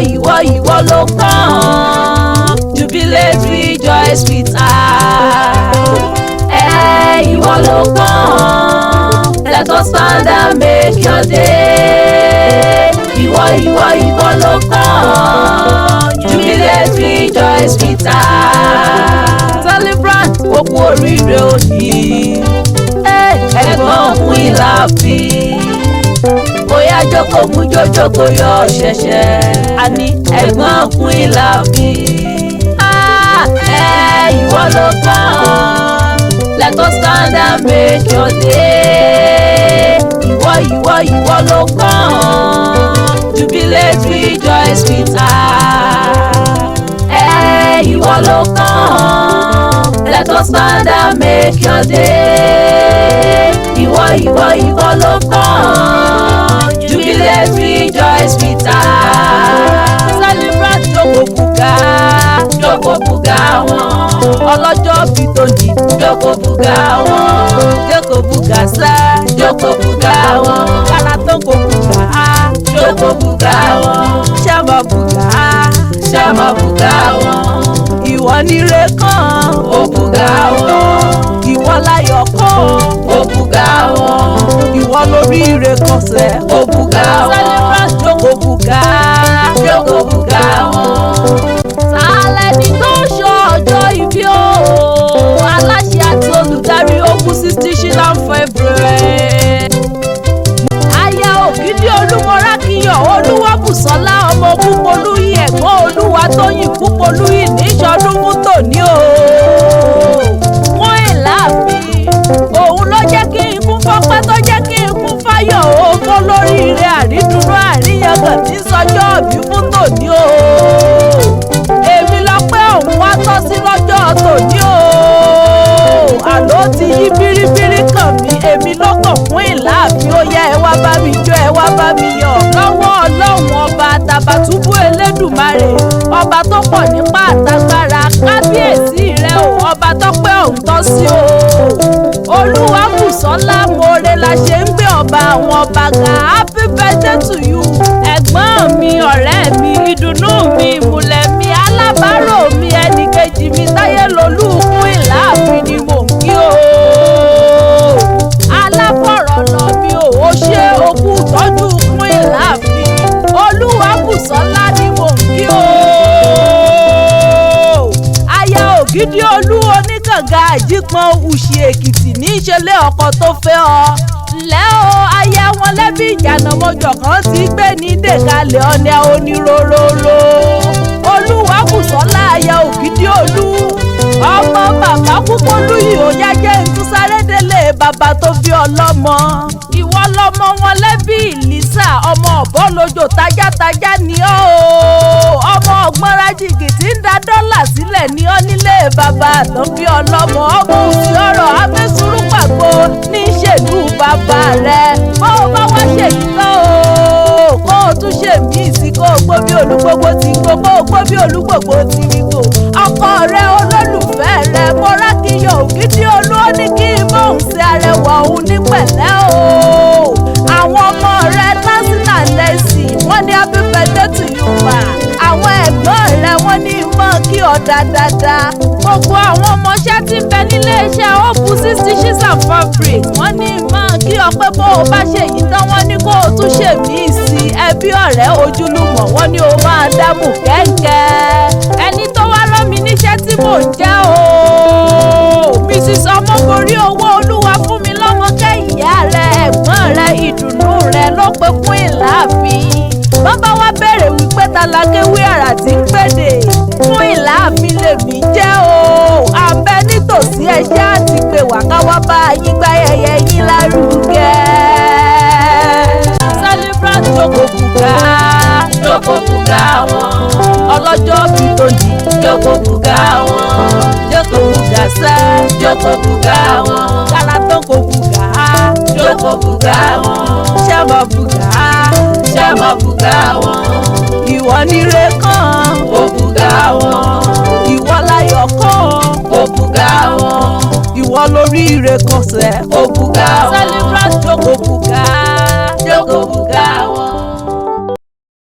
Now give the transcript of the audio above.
ìwọ ló kàn. Jubilate, rejoice with us. Ìwọ ló kàn. Let us stand and make your day. Ìwọ ló kàn. Jubilate, rejoice with us. Celebrant òkú oríire òní. Ẹ̀gbọ́n fún ìlàfí. Bóyá jókòó mú jójókòó yọ ṣẹ̀ṣẹ̀. Àní ẹ̀gbọ́n fún ìlàfí. Ìwọ ló kàn. Let us stand and make your day. Ìwọ ló kàn. Jubilate, rejoice with us. Ìwọ ló kàn. Let us stand and make your day. Ìwọ ló kàn. Jubilate, rejoice with us. Celebrate jókòó bùgà wọn. Ọlọ́jọ́ bí tòní jókòó bùgà wọn. Jókòó bùgà sẹ́ jókòó bùgà wọn. Kára tó kò bùgà á jókòó bùgà wọn. Ṣẹ́mọ̀ bùgà wọn. Ìwọ níre kan ó bùgà wọn. Ìwọ láyọ̀ kan ó bùgà wọn. Ìwọ lóríire kan sẹ́ ó bùgà wọn. Celebrate jókòó bùgà wọn. Sàlẹ̀ni tó ṣọjọ́ ìbí o. Aláṣẹ àti olùdarí Ogun 60 Shilling February. Aya Ògìdì Olúmọrákìyọ̀ Olúwabùsọ́lá ọmọ Ògúnpolúyì ẹ̀gbọ́n Olúwatóyìn Ògúnpolúyì níṣọdún fún tòní o. Wọ́n ìlàfin òun ló jẹ́ kí n kún fọ́pẹ́ tó jẹ́ kí n kún fáyọ̀ o. Kó lóríire àrídùnnú àríyàngàn tí sọjọ́ òbí fún tòní o. Èmi lọ́pẹ́ òun wá tọ́ sí lọ́jọ́ tòní o. Àló ti yí bíríbírí kàn mí èmi ló kàn fún ìlàfin ó yẹ ẹ wá bá mi jó ẹ wá bá mi yọ̀. Lọ́wọ́ Ọlọ́run ọba Àtàbàtúbú Elédùmarè ọba tó pọ̀ nípa àtagbára kábíyèsí rẹ o ọba tọ́pẹ́ òun tọ́ sí o. Olúwabùsọ́lá more la ṣe ń gbé ọba àwọn ọba ga. Happy birthday to you ẹ̀gbọ́n mi ọ̀rẹ́ mi ìdùnnú mi ìmùlẹ̀ mi alábàárò mi ẹnìkejì mi Táyélolú fún ìlàfin ni mò ń kí o. Alábọ̀rọ̀ lọ mi ò ó ṣe okú tọ́jú fún ìlàfin. Olúwabùsọ́lá ni mò ń kí o. Aya Ògìdì Olú oníkànga àjípọn Ùṣì Èkìtì ní ìṣẹ̀lẹ̀ ọkọ tó fẹ́ ọ. Ǹlẹ́ o aya wọn lẹ́bí ìjànà mọ́jọ kan ti gbé ní dèkalẹ̀ ọ̀nà oníròròrò. Olúwabùsọ́lá aya Ògìdì Olú ọmọ bàbá Ògúnpolúyì ó yájẹ́ ìtúsáré délé bàbá tó bí ọlọ́mọ. Ìwọ lọmọ wọn lẹ́bí Ìlísà ọmọ ọ̀bọ lójó tajátajá ni ọ́ o. Ọmọ ọ̀gbọ́nra jìgì tí ń da dọ́là sílẹ̀ ní ọ́ nílé bàbá tó bí ọlọ́mọ. Ọmọ òsì ọ̀rọ̀ amẹ́sùrú pàgbó ní ìṣèlú bàbá rẹ̀. Bó o bá wá ṣèyí tán o kó o tún ṣe mí sí kó o gbó bí olúgbogbo ti gbó kó o gbó bí olúgbogbo ti rí gbò. Ọkọ rẹ olólùfẹ́ rẹ Mọ́rákìyọ̀ Ògìdì Olú ó ní kí n bóun ṣe arẹwà òun ní pẹ̀lẹ́ o. Àwọn ọmọ rẹ lásìnà lẹ́sìn wọ́n ní happy birthday to you ma. Àwọn ẹ̀gbọ́n rẹ wọ́n ní mọ́ kí ọ dáadáa. Gbogbo àwọn ọmọọṣẹ́ tí ń bẹ nílé iṣẹ́ Ogun 60 Shilling February wọ́n ní mọ́ kí ọ pé bó o bá ṣe yìí tán wọ́n ní kó o tún ṣe mí sí ẹbí ọ̀rẹ́ ojúlùmọ̀ wọ́n ní o máa dámù kẹ́ńkẹ́. Ẹni tó wá rán mi níṣẹ́ tí mò ń jẹ́ o. Mrs. Ọmọborí owó Olúwa fún mi lọ́mọ kẹ́yìá rẹ ẹ̀gbọ́n rẹ ìdùnnú rẹ ló pé fún ìlàfin. Bàbá wa bẹ̀rẹ̀ wípé talákéwé àrà tí ń pèdè fún ìlàfin lèmi jẹ́ o. À ń bẹ nítòsí ẹṣẹ́ àti pé wàkáwá bá yín gbá yẹyẹ yín lárugẹ. Celebrate jókòó bùgà wọn. Ọlọ́jọ́ bí tòní jókòó bùgà wọn. Jókòó bùgà sẹ́ jókòó bùgà wọn. Kára tó kò bùgà jókòó bùgà wọn. Ṣẹ́mọ̀ bùgà wọn. Ìwọ níre kan ó bùgà wọn. Ìwọ láyọ̀ kan ó bùgà wọn. Ìwọ lóríire kan sẹ́ ó bùgà wọn. Celebrate jókòó bùgà.